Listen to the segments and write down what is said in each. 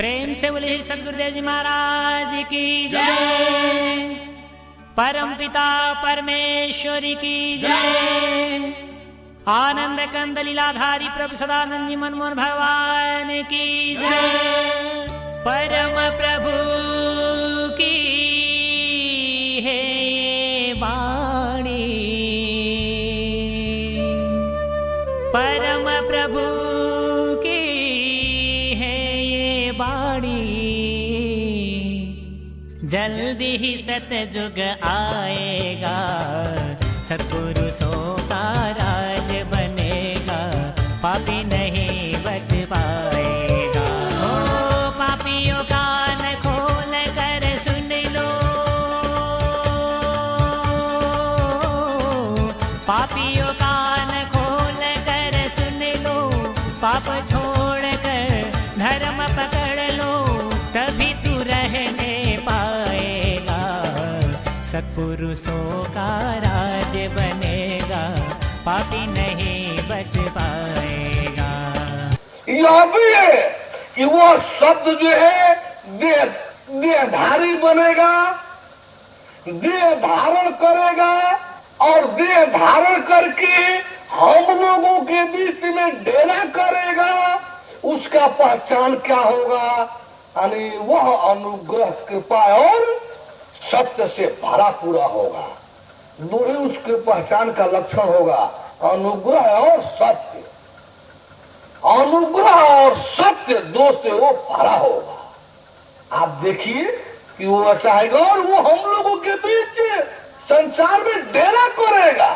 प्रेम से बोले सदगुरुदेव जी महाराज की जय। परम पिता परमेश्वरी की जय। आनंद कंद लीलाधारी प्रभु सदानंद जी मनमोहन भगवान की जय। परम प्रभु की है ये वाणी, परम प्रभु की है ये वाणी। जल्दी ही सतयुग आएगा, सत्पुरुषों का राज बनेगा, पापी नहीं बच पाएगा। ओ पापियों का कान खोल कर सुन लो, पापियों का कान खोल कर सुन लो, पाप छोड़ कर धर्म पकड़ लो, तभी तू रहने पाएगा, सत्पुरुषों का राज बनेगा, पापी नहीं बच पाएगा। यह भी है कि वो शब्द जो है देहधारी बनेगा, देह धारण करेगा और देह धारण करके हम लोगों के बीच में डेरा करेगा। उसका पहचान क्या होगा? यानी वह अनुग्रह कृपा और सत्य से भरा पूरा होगा। दो ही उसके पहचान का लक्षण होगा, अनुग्रह और सत्य। अनुग्रह और सत्य दो से वो भरा होगा। आप देखिए कि वो ऐसा आएगा और वो हम लोगों के बीच संसार में डेरा करेगा,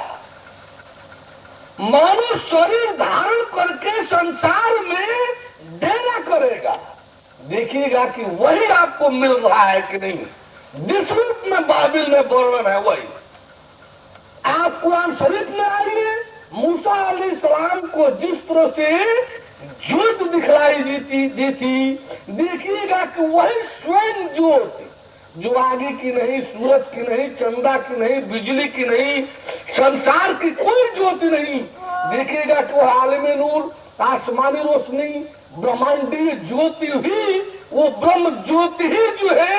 मानव शरीर धारण करके संसार में डेरा करेगा। देखिएगा कि वही आपको मिल रहा है कि नहीं, जिस रूप में बाइबल में वर्णन है वही। आप कुरान शरीफ में आइए, मूसा अलैहिस्सलाम को जिस तरह से ज्योत दिखलाई दी थी, देखिएगा कि वही स्वयं ज्योत, जो आगे की नहीं, सूरज की नहीं, चंदा की नहीं, बिजली की नहीं, संसार की कोई ज्योति नहीं। देखिएगा कि वह आलमे नूर, आसमानी रोशनी, ब्रह्मांडीय ज्योति ही, वो ब्रह्म ज्योति ही जो है,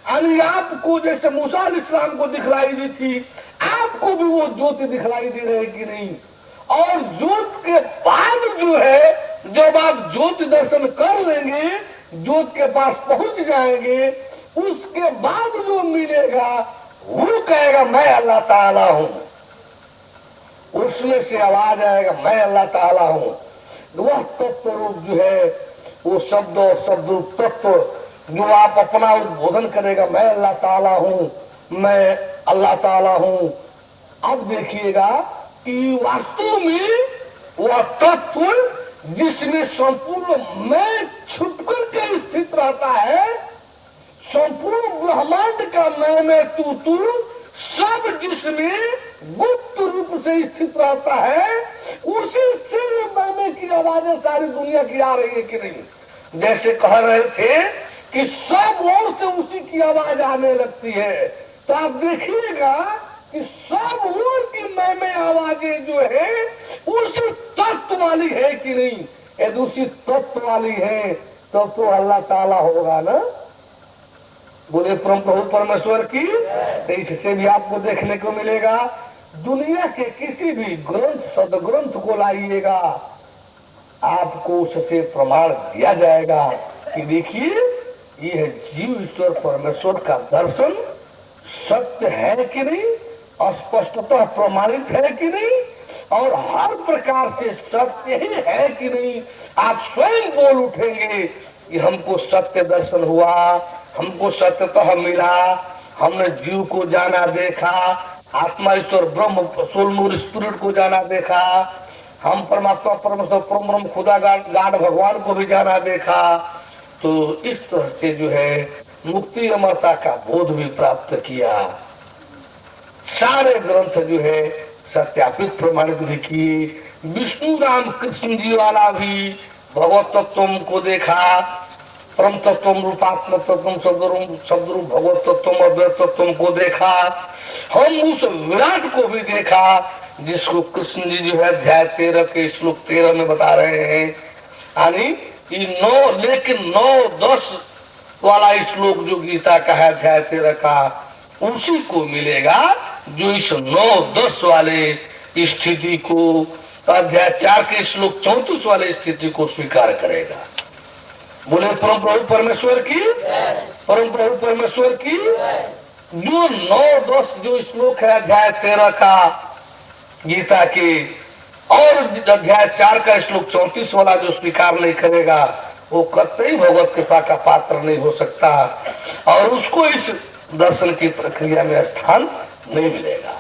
यानी आपको जैसे मूसा अलैहिस्सलाम को दिखलाई दी थी, आपको भी वो ज्योति दिखलाई दे रही कि नहीं। और ज्योत के बाद जो है, जब आप ज्योति दर्शन कर लेंगे, ज्योत के पास पहुंच जाएंगे, उसके बाद जो मिलेगा वो कहेगा मैं अल्लाह ताला हूं। उसमें से आवाज आएगा मैं अल्लाह ताला हूं। वह तत्व रूप जो है, वो शब्द और शब्द रूप तत्व जो आप अपना उद्बोधन करेगा, मैं अल्लाह ताला हूं, मैं अल्लाह ताला हूं। अब देखिएगा कि वास्तव में वह तत्व जिसमें संपूर्ण मैं छुपकर के स्थित रहता है, संपूर्ण ब्रह्मांड का मैं तू सब जिसमें गुप्त रूप से स्थित रहता है, उसी से मैंने की आवाजें सारी दुनिया की आ रही है कि नहीं। जैसे कह रहे थे कि सब ओर से उसी की आवाज आने लगती है, तो आप देखिएगा कि सब ओर की मैं आवाजें जो है उसी तत्व वाली है कि नहीं। यदि उसी तत्व वाली है तो अल्लाह ताला होगा ना। बोले परम प्रभु परमेश्वर की। इससे भी आपको देखने को मिलेगा, दुनिया के किसी भी ग्रंथ सदग्रंथ को लाइएगा, आपको उससे प्रमाण दिया जाएगा कि देखिए यह जीव ईश्वर परमेश्वर का दर्शन सत्य है कि नहीं, स्पष्टतः प्रमाणित है कि नहीं, और हर प्रकार से सत्य ही है कि नहीं। आप स्वयं बोल उठेंगे कि हमको सत्य दर्शन हुआ, हमको सत्यतः मिला, हमने जीव को जाना देखा, आत्मा ईश्वर ब्रह्म सोल नूर स्पिरिट को जाना देखा, हम परमात्मा परमेश्वर परम खुदा गाड भगवान को भी जाना देखा। तो इस तरह से जो है मुक्ति अमरता का बोध भी प्राप्त किया। सारे ग्रंथ जो है सत्यापित प्रमाणित भी किए। विष्णु राम कृष्ण जी वाला भी भगवत तत्व को देखा, परम तत्व रूपात्मक तत्व शब्द रूप भगवत तत्व अद्वैत तत्व को देखा। हम उस विराट को भी देखा जिसको कृष्ण जी जो है अध्याय 13 के श्लोक 13 में बता रहे हैं, यानी ये 9 लेकिन 9-10 वाला श्लोक जो गीता का है अध्याय 13 का, उसी को मिलेगा जो इस 9-10 वाले स्थिति को, अध्याय 4 के श्लोक 34 वाले स्थिति को स्वीकार करेगा। बोले परम प्रभु परमेश्वर की, परम प्रभु परमेश्वर की। जो 9-10 जो श्लोक है अध्याय 13 का गीता के, और अध्याय 4 का श्लोक 34 वाला जो स्वीकार नहीं करेगा, वो कतई भगवत कृपा का पात्र नहीं हो सकता, और उसको इस दर्शन की प्रक्रिया में स्थान नहीं मिलेगा।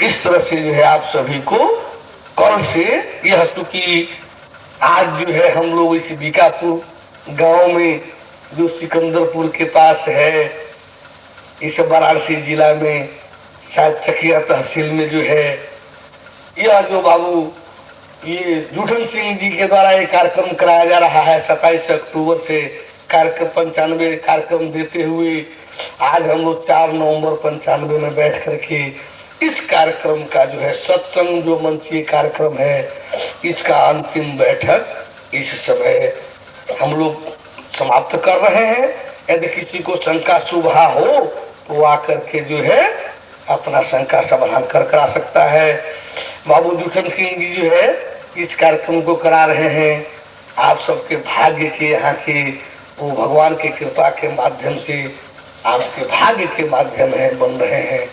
इस तरह से जो है आप सभी को कल से यह, चूंकि आज जो है हम लोग इस बीकापुर गांव में जो सिकंदरपुर के पास है, इस वाराणसी जिला में शायद चकिया तहसील में जो है, यह जो बाबू ये जूठन सिंह जी के द्वारा ये कार्यक्रम कराया जा रहा है 27 अक्टूबर से कार्यक्रम 95 कार्यक्रम देते हुए, आज हम लोग 4 नवंबर 95 में बैठ करके इस कार्यक्रम का जो है सत्संग जो मंचीय कार्यक्रम है, इसका अंतिम बैठक इस समय हम लोग समाप्त कर रहे हैं। यदि किसी को शंका शुभा हो तो आकर के जो है अपना शंका समाधान करा सकता है। बाबू जूठन सिंह जी जो है इस कार्यक्रम को करा रहे हैं, आप सबके भाग्य के यहाँ के वो भगवान की कृपा के माध्यम से आपके भाग्य के माध्यम है बन रहे हैं।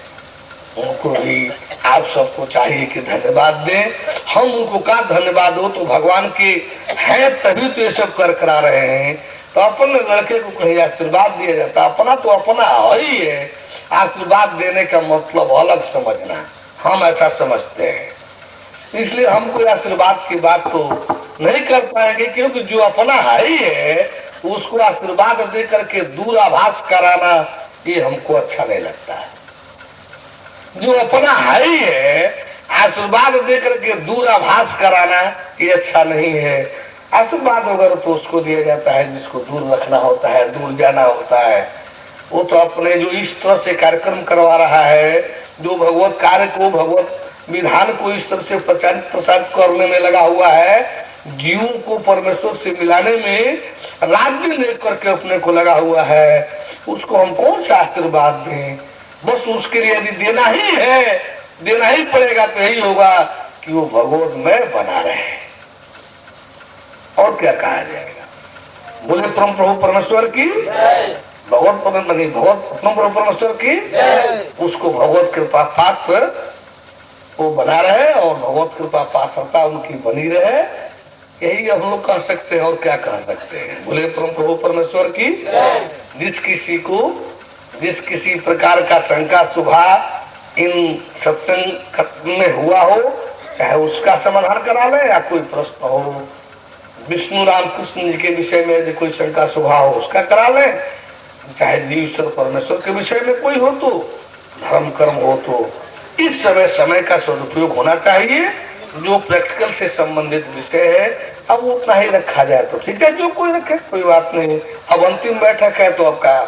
उनको भी आप सबको चाहिए कि धन्यवाद दें। हम उनको का धन्यवाद हो तो भगवान के हैं तभी तो ये सब करा रहे हैं। तो अपने लड़के को कहीं आशीर्वाद दिया जाता, अपना तो अपना ही है, आशीर्वाद देने का मतलब अलग समझना, हम ऐसा समझते हैं। इसलिए हम कोई आशीर्वाद की बात तो नहीं कर पाएंगे, क्योंकि जो अपना ही है उसको आशीर्वाद दे करके दूराभास कराना ये हमको अच्छा नहीं लगता है। जो अपना ही है आशीर्वाद दे करके दूराभास कराना ये अच्छा नहीं है। आशीर्वाद वगैरह तो उसको दिया जाता है जिसको दूर रखना होता है, दूर जाना होता है। वो तो अपने जो इस तरह से कार्यक्रम करवा रहा है, जो भगवत कार्य को, भगवत विधान को इस तरह से प्रचारित प्रसारित करने में लगा हुआ है, जीवों को परमेश्वर से मिलाने में रात दिन एक करके अपने को लगा हुआ है, उसको हम कौन सा आशीर्वाद दें। बस उसके लिए यदि देना ही है, देना ही पड़ेगा तो यही होगा कि वो भगवत में बना रहे, और क्या कहा जाएगा। बोले परम प्रभु परमेश्वर की, भगवत परम परमेश्वर की, उसको भगवत कृपा पात्र वो बना रहे और भगवत कृपा पात्रता उनकी बनी रहे, यही हम लोग कह सकते हैं। और क्या कह सकते हैं। बोले परम प्रभु परमेश्वर की। जिस किसी प्रकार का शंका शुभा इन सत्संग में हुआ हो, चाहे उसका समाधान करा ले, या कोई प्रश्न हो विष्णु राम कृष्ण जी के विषय में यदि कोई शंका शुभा हो उसका करा ले, चाहे जीवेश्वर परमेश्वर के विषय में कोई हो, तो धर्म कर्म हो, तो इस समय का सदुपयोग होना चाहिए। जो प्रैक्टिकल से संबंधित विषय है अब उतना ही रखा जाए तो ठीक है, जो कोई रखे कोई बात नहीं। अब अंतिम बैठक है तो आपका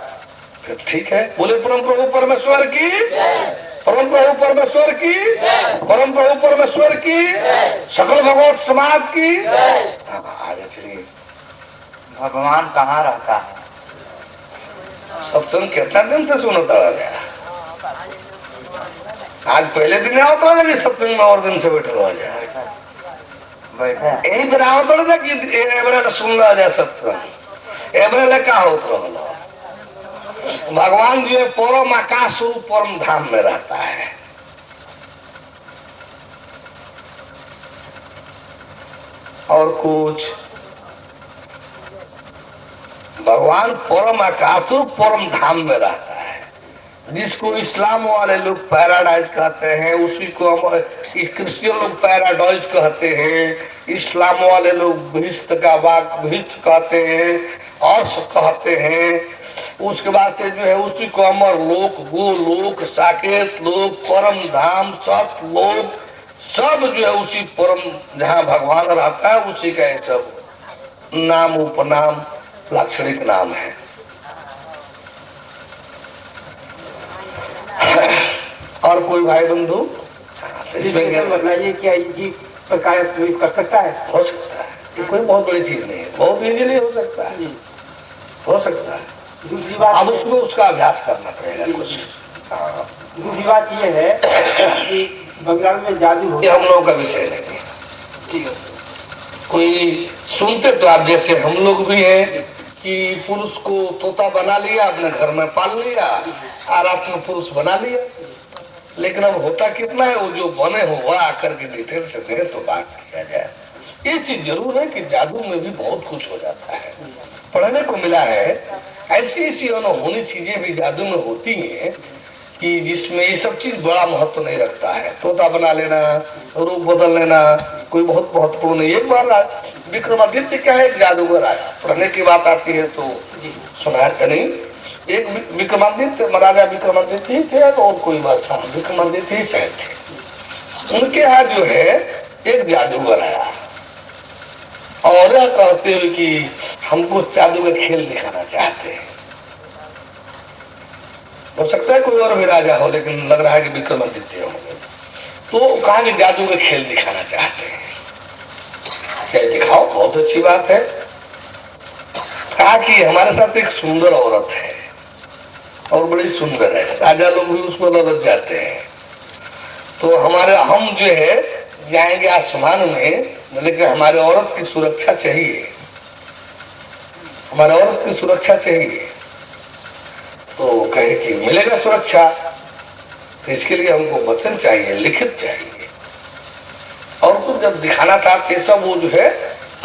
फिर ठीक है। बोले परम प्रभु परमेश्वर की, परम प्रभु परमेश्वर की, परम प्रभु परमेश्वर की, सकल भगवत समाज की। आगे चलिए। भगवान कहाँ रहता है? सत्संग कितना दिन से सुनता गया, आज पहले दिन आवता है कि सत्संग में और दिन से बैठे हो जाए, यही दिन आवता है कि सुन रहा जाए सत्संग। एवरे का होता भगवान जो है परम आकाश रूप परम धाम में रहता है। और कुछ भगवान परम आकाश रूप परम धाम में रहता है, जिसको इस्लाम वाले लोग पैराडाइज कहते हैं, उसी को हम क्रिश्चियन लोग पैराडाइज कहते हैं, इस्लाम वाले लोग बहिष्ट का वाक बहिष्ट कहते हैं, अर्श कहते हैं। उसके बाद से जो है उसी को अमर लोक, गोलोक, साकेत लोक, परम धाम, सत लोक, सब जो है उसी परम जहाँ भगवान रहता है उसी का सब नाम उपनाम लाक्षणिक नाम है। और कोई भाई बंधु बताइए क्या इसी प्रकार कर सकता है? हो सकता है। ये कोई बहुत बड़ी चीज नहीं है, बहुत इजीली हो सकता है, हो सकता है। दूसरी बात, अब उसमें उसका अभ्यास करना पड़ेगा कुछ। हाँ, दूसरी बात ये है कि बंगाल में जादू ये हम लोगों का विषय नहीं है। ठीक है, कोई सुनते तो आप जैसे हम लोग भी हैं कि पुरुष को तोता बना लिया, अपने घर में पाल लिया और अपने पुरुष बना लिया, लेकिन अब होता कितना है, वो जो बने हो वह आकर के डिटेल से दे तो बात किया जाए। ये चीज जरूर है कि जादू में भी बहुत कुछ हो जाता है, पढ़ने को मिला है। ऐसी ऐसी अनहोनी चीजें भी जादू में होती हैं कि जिसमें ये सब चीज बड़ा महत्व नहीं रखता है। तोता बना लेना, रूप बदल लेना कोई बहुत महत्वपूर्ण नहीं। एक बार विक्रमादित्य क्या है, एक जादूगर आया, पढ़ने की बात आती है तो सुना है नहीं। एक विक्रमादित्य, महाराजा विक्रमादित्य ही थे और कोई बादशाह विक्रमादित्य ही शायद थे। उनके यहाँ जो है एक जादूगर आया और यह कहते हुए कि हमको जादू का खेल दिखाना चाहते हैं। हो सकता है कोई और भी राजा हो, लेकिन लग रहा है कि विक्रमादित्य होंगे। तो कहा कि जादू का खेल दिखाना चाहते हैं। क्या दिखाओ, बहुत अच्छी बात है। कहा कि हमारे साथ एक सुंदर औरत है और बड़ी सुंदर है, राजा लोग भी उसमें ललच जाते हैं। तो हम जो है जाएंगे आसमान में, लेकिन हमारे औरत की सुरक्षा चाहिए, हमारे औरत की सुरक्षा चाहिए। तो कहे कि मिलेगा सुरक्षा, तो इसके लिए हमको वचन चाहिए, लिखित चाहिए। और तो जब दिखाना था कि सब वो जो है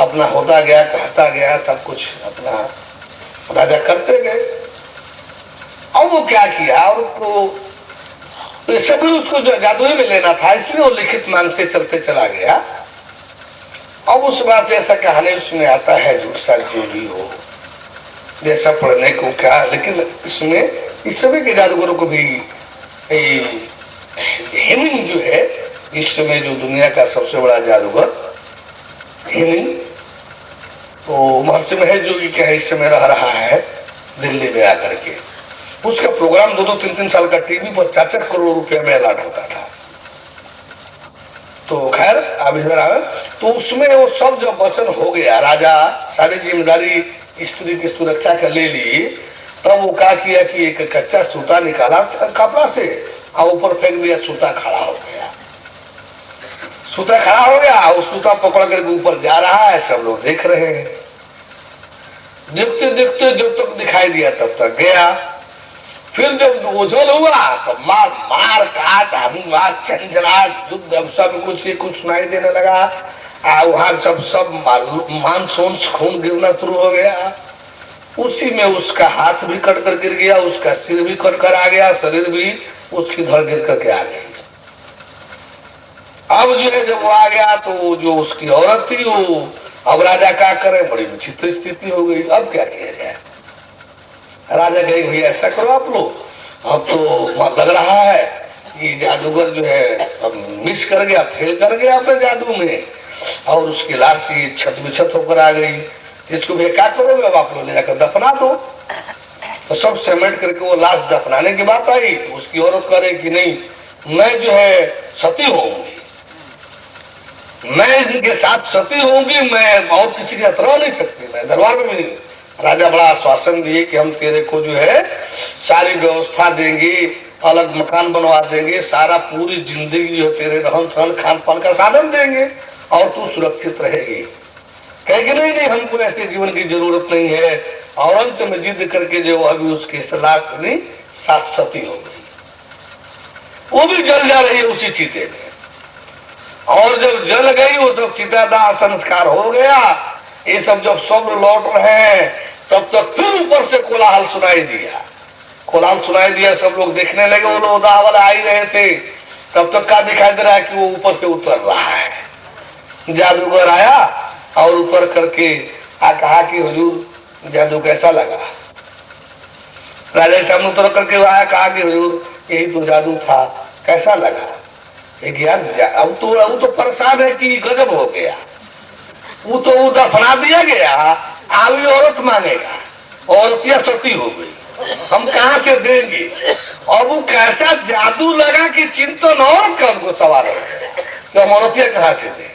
अपना होता गया, कहता गया, सब कुछ अपना राजा करते गए। अब वो क्या किया, और तो सभी उसको जो जादू में लेना था, इसलिए वो लिखित मांगते चलते चला गया। अब उस बात जैसा कहानी उसमें आता है, झूठ सा जो भी हो, जैसा पढ़ने को क्या, लेकिन इसमें इस समय के जादूगरों को भी हेमिंग जो है इस समय जो दुनिया का सबसे बड़ा जादूगर हेमिंग, तो महर्षि महेश जोगी क्या है इस समय रह रहा है दिल्ली में आकर के। उसका प्रोग्राम 2-3 साल का टीवी पर 4-4 करोड़ रुपए में अलॉट होता था। तो खैर अब इधर आए तो उसमें वो सब जब वचन हो गया, राजा सारी जिम्मेदारी स्त्री की सुरक्षा का ले ली, तब वो क्या किया कि एक कच्चा सूता निकाला कपड़ा से और ऊपर फेंक दिया, सूता खड़ा हो गया। सूता खड़ा हो गया और सूता पकड़ करके ऊपर जा रहा है, सब लोग देख रहे हैं। देखते देखते जब तक दिखाई दिया तब तक गया। फिर जब ओझल हुआ तो मार काट हनुमात झंझनाट युद्ध सब कुछ सुनाई देने लगा। वहां सब मानसून खून गिरना शुरू हो गया। उसी में उसका हाथ भी कट कर गिर गया, उसका सिर भी कट कर आ गया, शरीर भी उसकी धड़ गिर करके आ गई। अब जो है जब वो आ गया तो जो उसकी औरत थी वो, अब राजा क्या करे, बड़ी विचित्र स्थिति हो गई। अब क्या किया जाए, राजा कहे भैया ऐसा करो आप लोग, अब तो लग रहा है कि जादूगर जो है अब मिस कर गया, फेल कर गया अपने जादू में, और उसकी लाश छत बिछत होकर आ गई। इसको भैया क्या करोगे, अब आप लोग ले जाकर दफना दो। तो सब समेट करके वो लाश दफनाने की बात आई तो उसकी औरत करे कि नहीं, मैं जो है सती होंगी, मैं इनके साथ सती होंगी, मैं और किसी के साथ रह नहीं सकती, मैं दरबार में भी नहीं। राजा बड़ा आश्वासन दिए कि हम तेरे को जो है सारी व्यवस्था देंगे, अलग मकान बनवा देंगे, सारा पूरी जिंदगी जो तेरे रहन सहन खान पान का साधन देंगे और तू सुरक्षित रहेगी। कहेगी नहीं हमको ऐसे जीवन की जरूरत नहीं है। और अंत में जिद करके जो अभी उसकी सलाह सुनी, साथ सती हो गई। वो भी जल जा रही है उसी चीते में, और जब जल गई वो सब चितादाह संस्कार हो गया। ये सब जब सब लौट रहे हैं तब तक फिर ऊपर से कोलाहल सुनाई दिया, कोलाहल सुनाई दिया। सब लोग देखने लगे, वो लोग दाह वाला आ ही रहे थे। तब तक क्या दिखाई दे रहा है कि वो ऊपर से उतर रहा है। जादूगर आया और उतर करके कहा कि हुजूर जादू कैसा लगा। राजा सामने उतर करके आया, कहा कि हुजूर यही तो जादू था, कैसा लगा। एक यार अब तो परेशान है कि गजब हो गया, वो तो दफना दिया गया, आवी औरत मांगेगा, औरतिया सती हो गई, हम कहाँ से देंगे। और वो कैसा जादू लगा कि चिंतन और कम को सवाल हो गया कि हम औरतिया कहाँ से दें।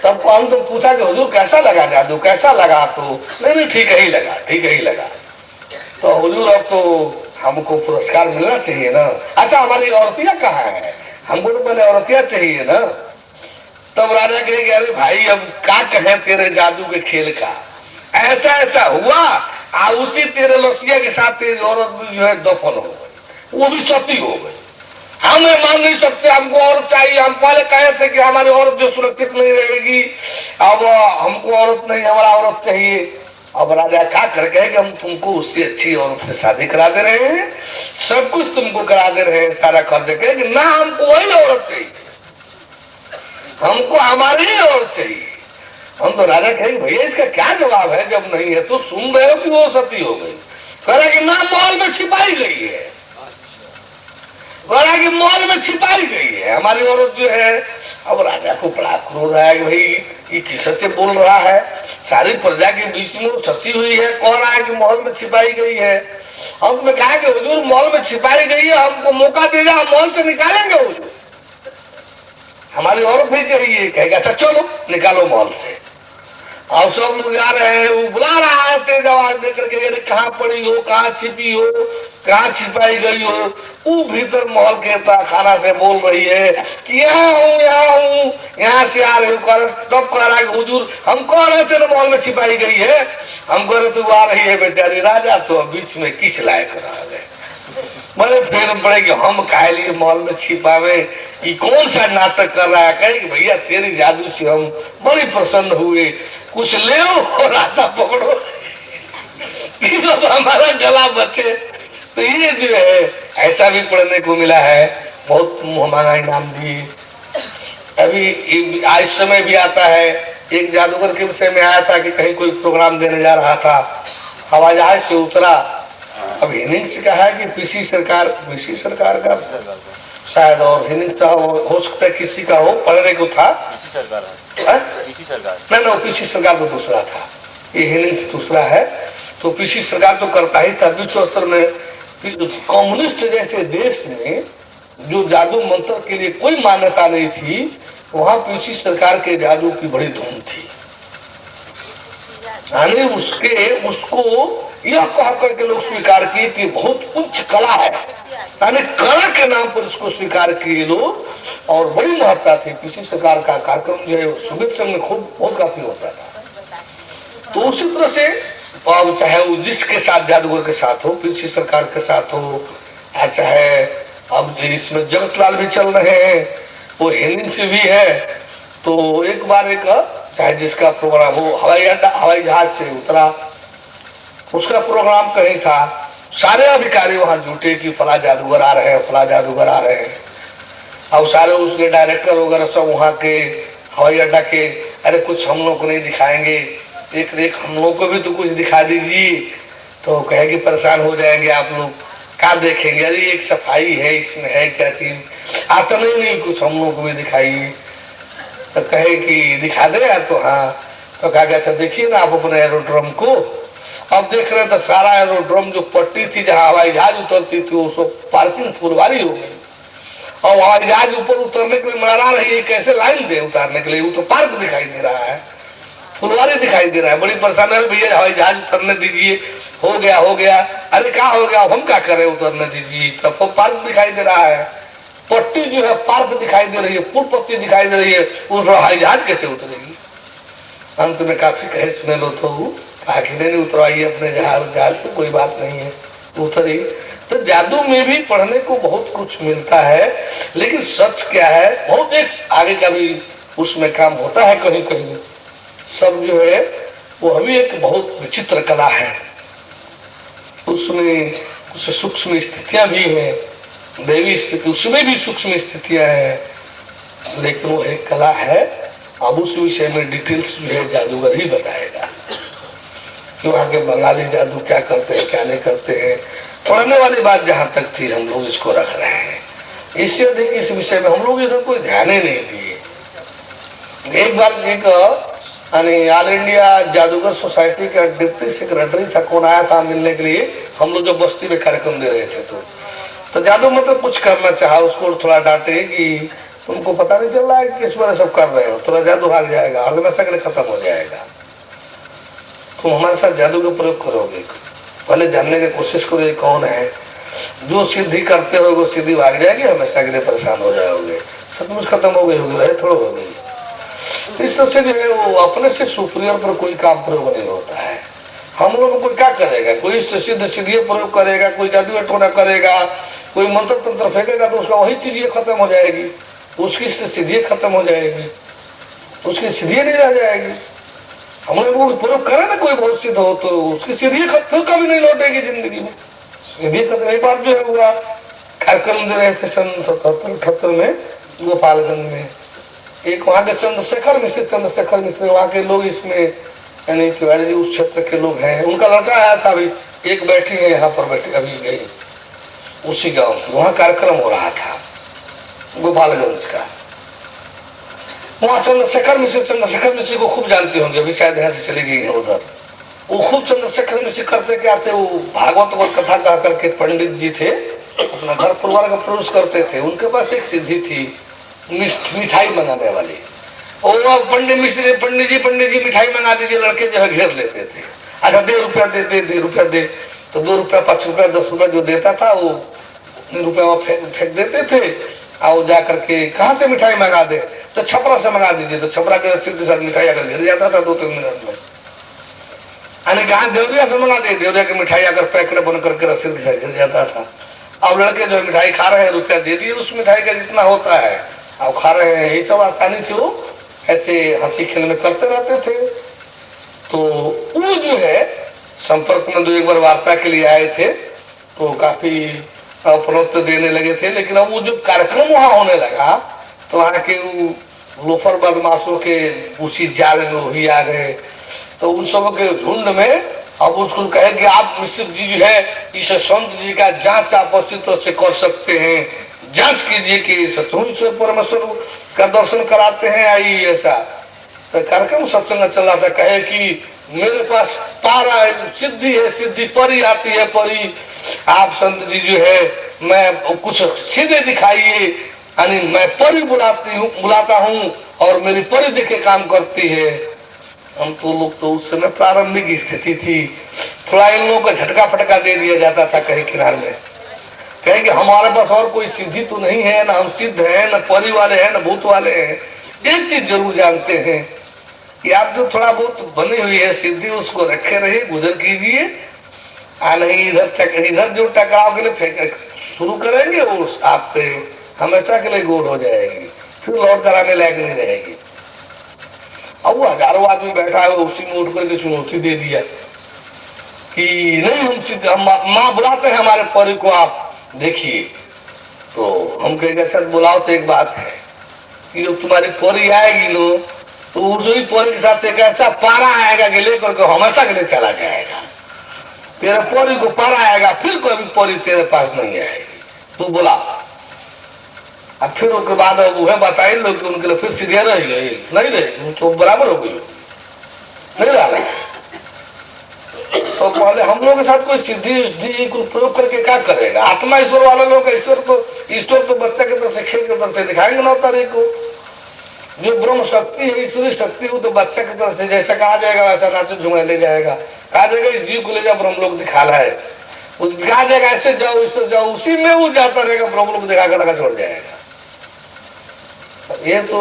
तब को हम तो पूछा कि हुजूर कैसा लगा जादू, कैसा लगा? तो नहीं ठीक ही लगा, ठीक ही लगा। तो हुजूर अब तो हमको पुरस्कार मिलना चाहिए ना। अच्छा हमारी औरतियां कहाँ है? हमको तो पहले औरतियां चाहिए ना। तब राजा कहेंगे अरे भाई अब क्या कहें तेरे जादू के खेल का, ऐसा ऐसा हुआ उसी तेरे लसिया के साथ तेरी औरत भी जो है दफन हो गई, वो भी सती हो गई। हमें मान नहीं सकते, हमको औरत चाहिए। हम पहले कहे थे कि हमारी औरत जो सुरक्षित नहीं रहेगी, अब हमको औरत नहीं, हमारा औरत चाहिए। अब राजा क्या कर कहे कि हम तुमको उससे अच्छी औरत से शादी करा दे रहे हैं, सब कुछ तुमको करा दे रहे हैं, सारा खर्च कहे कि ना हमको वही औरत चाहिए, हमको हमारी ही औरत चाहिए। हम तो राजा कहेंगे भैया इसका क्या जवाब है? जब नहीं है तो सुन रहे हो कि वो सती हो गई? कह रहा कि ना मॉल में छिपाई गई है, कह रहा कि मॉल में छिपाई गई है हमारी औरत जो है। अब राजा को बड़ा क्रोध आया कि भाई ये किससे बोल रहा है, सारी प्रजा के बीच में सती हुई है, कह रहा है कि मॉल में छिपाई गई है। हमने कहा कि हुजूर मॉल में छिपाई गई है, हमको मौका दे जाओ, मॉल से निकालेंगे हुजूर, हमारी औरत भी चाहिए। कहेगा अच्छा चलो निकालो मॉल से। और सब लोग जा रहे हैं, वो बुला रहा है तेज आवाज देकर के, कहाँ पड़ी हो, कहाँ छिपी हो, कहाँ छिपाई गई हो। वो भीतर महल के खाना से बोल रही है कि यहाँ हूँ, यहाँ हूँ, यहाँ से आ रही हूँ। तब कह रहा है हुजूर हम कह रहे थे ना मॉल में छिपाई गई है, हम कह रहे तू आ रही है बेचारी। राजा तो बीच में किस लायक रह गए, बड़े फेर पड़े कि हम काहे लिए मॉल में छिपावे, ये कौन सा नाटक कर रहा है। कहे कि भैया तेरी जादू से हम बड़ी प्रसन्न हुए, कुछ ले और रास्ता पकड़ो कि हमारा गला बचे। तो ये जो है ऐसा भी पढ़ने को मिला है, बहुत मुंह इनाम भी। अभी आज समय भी आता है, एक जादूगर के विषय में आया था कि कहीं कोई प्रोग्राम देने जा रहा था, हवाई जहाज से उतरा। अब हिनिंग्स का है कि पीसी सरकार का शायद, और हिनिंग्स का हो सकता है किसी का हो, पढ़ने को था नहीं, पीसी सरकार तो दूसरा था, ये हिनिंग्स दूसरा है। तो पीसी सरकार तो करता ही था। विश्व स्तर में कम्युनिस्ट जैसे देश में जो जादू मंत्र के लिए कोई मान्यता नहीं थी, वहां पीसी सरकार के जादू की बड़ी धूम थी। यानी उसको यह कह करके लोग स्वीकार किए कि बहुत उच्च कला है, यानी कला के नाम पर उसको स्वीकार किए लोग, और बड़ी महत्ता थी। पीसी सरकार का कार्यक्रम जो है सुमित संघ में खूब बहुत काफी होता था। तो उसी तरह से अब चाहे वो जिसके साथ जादूगर के साथ हो, पीसी सरकार के साथ हो, चाहे अब इसमें जगतलाल भी चल रहे हैं, वो हिंदी से भी है। तो एक बार एक चाहे जिसका प्रोग्राम हो, हवाई जहाज से उतरा, उसका प्रोग्राम कहीं था, सारे अधिकारी वहां जुटे कि फला जादूगर आ रहे हैं, फला जादूगर आ रहे हैं। और सारे उसके डायरेक्टर वगैरह सब वहां के हवाई अड्डा के, अरे कुछ हम लोग को नहीं दिखाएंगे, एक हम लोग को भी तो कुछ दिखा दीजिए। तो कहेगी परेशान हो जाएंगे आप लोग, क्या देखेंगे, अरे एक सफाई है, इसमें है क्या चीज, आता नहीं कुछ हम लोग को भी दिखाइए। तो कहे कि दिखा दे यार, तो हाँ। तो कहा अच्छा देखिए ना आप अपने एरोड्रोम को। अब देख रहे तो सारा एरोड्रोम जो पट्टी थी जहाँ हवाई जहाज उतरती थी, वो सब पार्किंग फुलवारी हो गई, और हवाई जहाज ऊपर उतरने के लिए मरा रही है, कैसे लाइन दे उतारने के लिए, वो तो पार्क दिखाई दे रहा है, फुलवारी दिखाई दे रहा है। बड़ी परेशानी है, भैया हवाई जहाज उतरने दीजिए, हो गया। अरे क्या हो गया, हम क्या करें, उतरने दीजिए। तब पार्क दिखाई दे रहा है, पट्टी जो है पार्क दिखाई दे रही है, पुल पट्टी दिखाई दे रही है, उस हवाई जहाज कैसे उतरेगी। अंत में काफी कहे सुने लो तो आखिर नहीं उतरवाइए अपने जहाज को, कोई बात नहीं है, उतरी। तो जादू में भी पढ़ने को बहुत कुछ मिलता है, लेकिन सच क्या है, बहुत एक आगे का भी उसमें काम होता है कहीं कहीं। सब जो है वो अभी एक बहुत विचित्र कला है, उसमें कुछ सूक्ष्म स्थितियां भी हैं, देवी स्थिति उसमें भी सूक्ष्म स्थितियां हैं, लेकिन वो एक कला है। अब उस विषय में डिटेल्स जो है जादूगर ही बताएगा कि वहाँ के बंगाली जादू क्या करते हैं, क्या नहीं करते हैं। पढ़ने वाली बात जहाँ तक थी हम लोग इसको रख रहे हैं, इससे अधिक इस विषय में हम लोग इधर कोई ध्यान ही नहीं दिए। एक बार एक ऑल इंडिया जादूगर सोसाइटी का डिप्टी सेक्रेटरी था, कौन आया था मिलने के लिए, हम लोग जो बस्ती में कार्यक्रम दे रहे थे। तो जादू मतलब कुछ करना चाहा, उसको थोड़ा डांटे कि तुमको पता नहीं चल रहा है कि किस वजह सब कर रहे हो, थोड़ा जादू भाग जाएगा और हमेशा के लिए खत्म हो जाएगा। तुम हमारे साथ जादू का प्रयोग करोगे, पहले जानने की कोशिश करो ये कौन है। जो सिद्धि करते हो वो सिद्धि भाग जाएगी, हमेशा के लिए परेशान हो जाओगे, सचमुच खत्म हो गई होगी, रहे थोड़ा हो गई। इस तरह से जो है वो अपने से सुप्रियर पर कोई काम प्रयोग नहीं होता है। हम लोग कोई क्या करेगा, कोई सिद्ध सिद्धि प्रयोग करेगा, कोई जादू टोना करेगा, कोई मंत्र तंत्र फेंकेगा तो उसका वही चीज खत्म हो जाएगी, उसकी सिद्धि खत्म हो जाएगी, उसकी सिद्धि नहीं रह जाएगी। हम लोग प्रयोग करें ना कोई बहुत सिद्ध हो तो उसकी सिद्धि फिर कभी नहीं लौटेगी जिंदगी में। सिद्धि खत्म। एक बार जो है हुआ कार्यक्रम दे रहे थे सन 77-78 में गोपालगंज में, एक वहाँ के चंद्रशेखर मिश्र वहाँ के लोग इसमें यानी तिवारी जी उस क्षेत्र के लोग हैं, उनका लड़का आया था, अभी एक बैठी है यहाँ पर बैठी अभी गई उसी गांव की, वहाँ कार्यक्रम हो रहा था गोपालगंज का। वहाँ चंद्रशेखर मिश्र को खूब जानते होंगे, अभी शायद यहाँ से चली गई है उधर। वो खूब चंद्रशेखर मिश्र करते क्या थे, वो भागवत कथा कह करके पंडित जी थे, अपना घर परिवार का प्रवेश करते थे। उनके पास एक सिद्धि थी मिठाई मंगाने वाली। और पंडित जी मिठाई मंगा दीजिए, लड़के जो है घेर लेते थे। अच्छा 2 रुपया दे, तो 2 रुपया 5 रुपया 10 रुपया जो देता था वो रुपया फेंक देते थे। और जा करके कहाँ से मिठाई मंगा दे, तो छपरा से मंगा दीजिए, तो छपरा के रसीद के साथ मिठाई अगर गिर जाता था 2-3 मिनट में। यानी कहा देवरिया से मंगा दे, देवरिया की मिठाई अगर पैकेट बन करके रसीद के साथ गिर जाता था। अब लड़के जो मिठाई खा रहे हैं, रुपया दे दिए उस मिठाई का जितना होता है, अब खा रहे हैं, यही सब आसानी से वो ऐसे हंसी खेल में करते रहते थे। तो वो जो है संपर्क में 2-1 बार वार्ता के लिए आए थे, तो काफी प्रोत्साहन देने लगे थे। लेकिन अब वो जो कार्यक्रम वहां होने लगा तो वहां के लोफर बदमाशों के उसी जाल में वही आ गए। तो उन सब के झुंड में अब उसको कहे कि आप मिश्र जी जो है इस संत जी का जांच आप अच्छी तरह से कर सकते हैं, जांच कीजिए कि सतगुरु ईश्वर परमेश्वर का दर्शन कराते हैं आई ऐसा। तो कार्यक्रम सत्संग चल रहा था, कहे कि मेरे पास पारा सिद्धि है, सिद्धि परी आती है परी, आप संत जी जो है मैं कुछ सीधे दिखाइए, यानी मैं परी बुलाता हूँ और मेरी परी देखे काम करती है। हम तो लोग तो उस समय प्रारंभिक स्थिति थी, थोड़ा इन लोगों को झटका फटका दे दिया जाता था कहीं किनारे में, कहेंगे हमारे पास और कोई सिद्धि तो नहीं है, ना हम सिद्ध है, ना परी वाले हैं, ना भूत वाले हैं। एक चीज जरूर जानते हैं कि आप जो थोड़ा बहुत बनी हुई है सिद्धि उसको रखे रहिए, गुजर कीजिए, नहीं इधर जो टकराव के लिए शुरू करेंगे वो आपसे हमेशा के लिए गोल हो जाएगी, फिर लौट कर आने लायक नहीं रहेगी। अब वो हजारों आदमी बैठा है, उसी में उठ करके चुनौती दे दिया कि नहीं हम माँ बुलाते हैं हमारे परी को, आप देखिए। तो हम कहेंगे अच्छा बुलाओ, तो एक बात है कि जब तुम्हारी परी आएगी नो तो उसी परी के साथ एक ऐसा पारा आएगा कि लेकर के हमेशा के लिए चला जाएगा। तेरे परी को पारा आएगा, फिर कभी परी तेरे पास नहीं आएगी, तू बुला। अब फिर उसके बाद वह बताए लोग कि उनके लिए फिर सीधे रह गए, नहीं रहे तो बराबर हो गई, नहीं रहा। तो पहले हम लोग के साथ कोई सिद्धि को प्रयोग करके क्या करेगा? आत्मा ईश्वर वाले लोग, ईश्वर तो बच्चा के तरफ से खेल के तरफ से दिखाएंगे 9 तारीख को। जो ब्रह्म शक्ति है, ईश्वरी शक्ति हो, तो बच्चा की तरफ से जैसा कहा जाएगा वैसा नाचो झुमाए ले जाएगा। कहा जाएगा इस जीव को ले जाओ ब्रह्म लोग दिखा रहा है, कहा जाएगा ऐसे जाओ इससे जाओ, उसी में वो जाता रहेगा, ब्रह्म लोग दिखा कर लगा छोड़ जाएगा। ये तो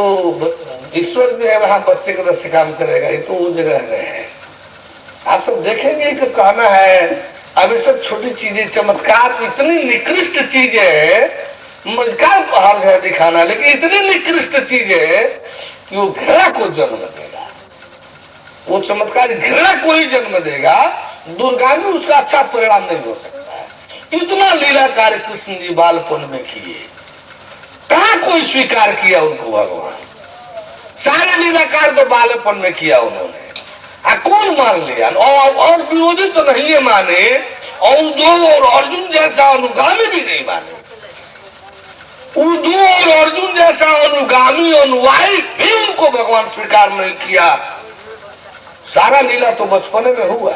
ईश्वर जो है वहां बच्चे की तरफ से काम करेगा, ये तो वो जगह है। आप सब देखेंगे कि कहना है अब ये सब छोटी चीजें, चमत्कार इतनी निकृष्ट चीज है, मजकार हर्ज है दिखाना, लेकिन इतनी निकृष्ट चीज है कि वो घृणा को जन्म देगा। वो चमत्कार घृणा को ही जन्म देगा, दुर्गामी उसका अच्छा परिणाम नहीं हो सकता है। इतना लीला कार्य कृष्ण जी बालपन में किए, कहा कोई स्वीकार किया उनको भगवान? सारे लीला कार्य तो बालपन में किया उन्होंने, कौन मान लिया? और विरोधी तो नहीं माने, और अर्जुन जैसा अनुगामी भी नहीं माने। उद्धव और अर्जुन जैसा अनुगामी अनुयायी भी उनको भगवान स्वीकार नहीं किया। सारा लीला तो बचपने में हुआ,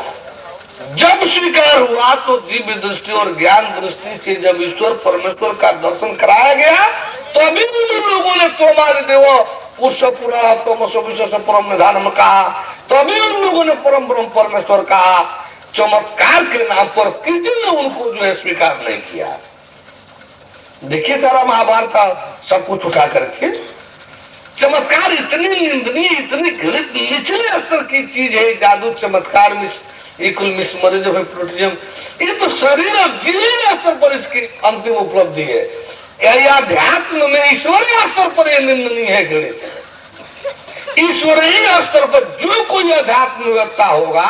जब स्वीकार हुआ तो दिव्य दृष्टि और ज्ञान दृष्टि से जब ईश्वर परमेश्वर का दर्शन कराया गया तो अभी उन लोगों ने तोमादि देव पुरुष पुरा तमसो विशेष परम निधान में कहा, तो अभी उन लोगों ने परम ब्रह्म परमेश्वर कहा। चमत्कार के नाम पर किसी ने उनको जो है स्वीकार नहीं किया। देखिए सारा महाभारत का सब कुछ उठा करके, चमत्कार इतनी निंदनीय इतनी घृणित निचले स्तर की चीज है। जादू चमत्कार में ये तो शरीर और जीवन स्तर पर इसकी अंतिम उपलब्धि है। यह अध्यात्म में ईश्वरीय स्तर पर यह निंदनीय है, घृणित है। ईश्वरीय स्तर पर जो कोई अध्यात्म व्यक्ता होगा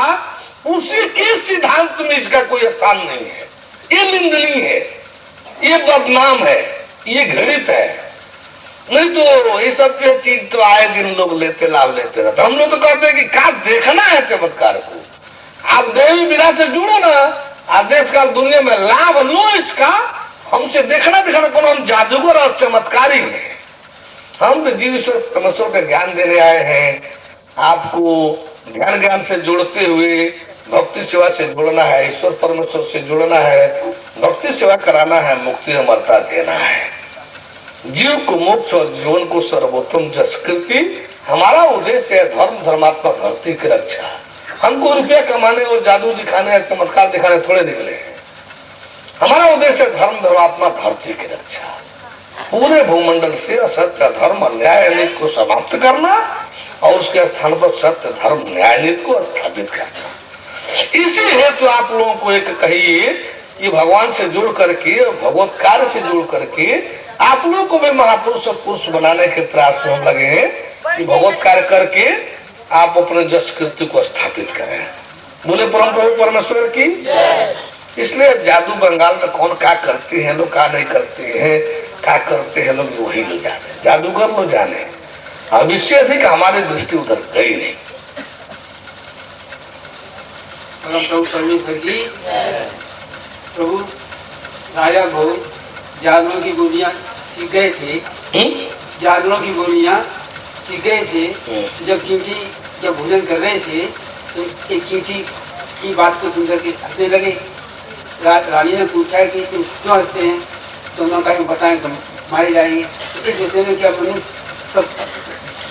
उसी के सिद्धांत में इसका कोई स्थान नहीं है। ये निंदनीय है, ये बदनाम है, ये घृणित है। नहीं तो ये सब चीज तो आए दिन लोग लेते लाभ लेते रहते। हम लोग तो कहते हैं कि क्या देखना है चमत्कार को, आप देवी विधा से जुड़ो ना, आप देश काल दुनिया में लाभ लो इसका। हमसे देखना दिखाना कौन, हम जादूगर और चमत्कारी हैं। हम तो जीवेश्वर परमेश्वर का ज्ञान देने आए हैं। आपको ज्ञान ज्ञान से जोड़ते हुए भक्ति सेवा से जोड़ना है, ईश्वर परमेश्वर से जोड़ना है, भक्ति सेवा कराना है, मुक्ति अमरता देना है, जीव को मोक्ष और जीवन को सर्वोत्तम जसकृति। हमारा उद्देश्य है धर्म धर्मात्मा धरती की रक्षा। हमको रुपया कमाने और जादू दिखाने या चमत्कार दिखाने थोड़े निकले हैं। हमारा उद्देश्य है धर्म धर्मात्मा धरती की रक्षा, पूरे भूमंडल से असत्य धर्म अन्याय नीति को समाप्त करना और उसके स्थान पर सत्य धर्म न्याय नीति को स्थापित करना। इसी हेतु आप लोगों को एक कहिए कि भगवान से जुड़ करके और भगवत कार्य से जुड़ करके आप लोगों को भी महापुरुष पुरुष बनाने के प्रयास में हम लगे हैं कि भगवत कार्य करके आप अपने जस कृत्य को स्थापित करें। बोले परम प्रभु परमेश्वर की। इसलिए जादू बंगाल में कौन क्या करते हैं लोग, क्या नहीं करते हैं, क्या करते हैं लोग, वही लोग जाने, जादूगर लोग जाने। अब इससे अधिक हमारी दृष्टि उधर गई नहीं। प्रभु परमेश्वर की। प्रभु राजा भोज जादुओं की गोलियां सीख गए थे, जादुओं की गोलियां सीख गए थे। जब भोजन कर रहे थे तो एक चींटी की बात को सुनकर के हंसने लगे। रानी ने पूछा कि तुम क्यों हंसते हैं, तो उन्होंने कहा बताएं तुम मारे जाएंगे। तो इस विषय में क्या मनुष्य सब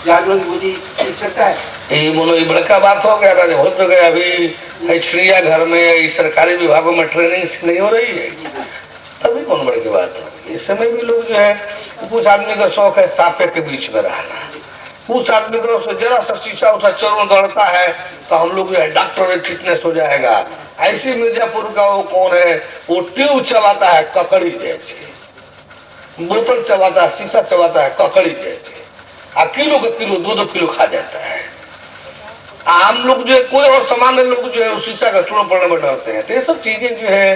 जादुओं की गोली सीख सकता है? ये बोलो ये बड़का बात हो गया था, हो तो गया। अभी चिड़िया घर में सरकारी विभागों में ट्रेनिंग नहीं हो रही है, तभी कौन बड़ी की बात हो। इस समय भी लोग जो है, कुछ आदमी का शौक है सांपे के बीच में रहना, कुछ आदमी को जरा सा शीशा उठा चरण दौड़ता है तो हम लोग जो है डॉक्टर फिटनेस हो जाएगा। ऐसे मिर्जापुर का वो कौन है, वो ट्यूब चलाता है ककड़ी जैसे, बोतल चलाता है, शीशा चलाता है ककड़ी जैसे, किलो का किलो 2-2 किलो खा जाता है। आम लोग जो है, कोई और सामान्य लोग जो है उस शीशा का चूर्ण पड़ने में डरते हैं। तो ये सब चीजें जो है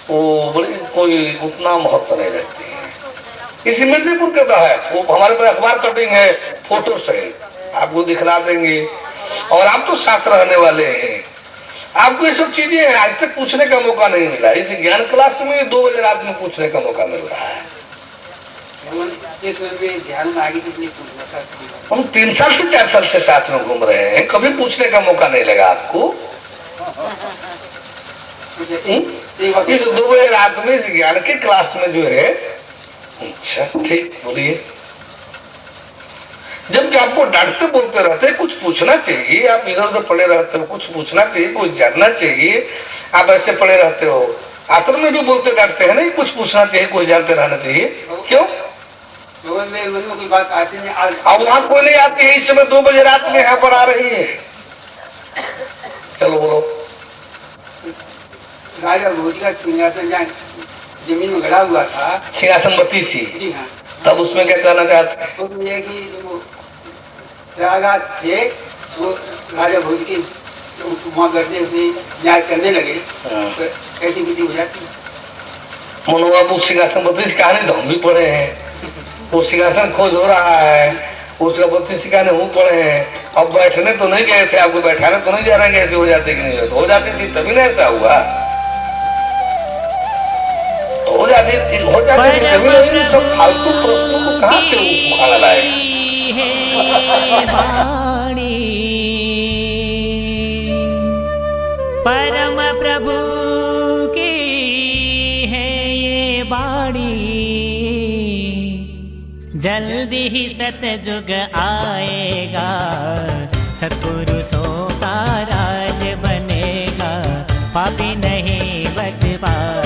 वो बड़ी कोई उतना महत्व नहीं रखती है। इसी मिर्जापुर का है, वो हमारे पास अखबार कटिंग है, फोटो से आपको दिखला देंगे। और आप तो साथ रहने वाले हैं, आपको ये सब चीजें आज तक पूछने का मौका नहीं मिला। इस ज्ञान क्लास में 2 बजे रात में पूछने का मौका मिल रहा है। हम 3 साल से 4 साल से साथ में घूम रहे हैं, कभी पूछने का मौका नहीं लगा आपको। इस 2 बजे रात में इस ज्ञान के क्लास में जो है, अच्छा ठीक बोलिए। जबकि आपको डांटते बोलते रहते हैं, कुछ पूछना चाहिए। आप इधर उधर पड़े रहते हो, कुछ पूछना चाहिए, कुछ जानना चाहिए। आप ऐसे पड़े रहते हो, आश्रम में भी बोलते डांटते हैं नहीं, कुछ पूछना चाहिए, कुछ जानते रहना चाहिए। क्यों? कोई बात आती नहीं। अब वहां कोई नहीं आती है, इस समय 2 बजे रात में यहाँ पर आ रही है। चलो बोलो। राजा भोज का सिंहासन जमीन में गड़ा हुआ था, सिंहासन बत्ती सी। जी हाँ। तब उसमें क्या कहना चाहते हैं? उसमें यह कि जो राजा थे वो राजा भोज के वहाँ गर्जे से न्याय करने लगे, तो ऐसी विधि हो जाती। मनोबाबू सिंहासन बत्ती कहानी तो हम भी पढ़े हैं। वो सिंहासन खोज हो रहा है, उसका बत्ती सिखाने हूँ पड़े हैं। अब बैठने तो नहीं गए थे, आपको बैठाने तो नहीं जा रहे हैं। ऐसे हो जाते कि नहीं हो जाती थी, तभी ना ऐसा हुआ। हो जाती तभी नहीं। सब फालतू प्रश्नों को कहाँ से उखाड़ा लाएगा? परम प्रभु की है ये बाणी, जल्दी ही सतयुग आएगा, सत्पुरुषों का राज बनेगा, पापी नहीं बच पाएगा।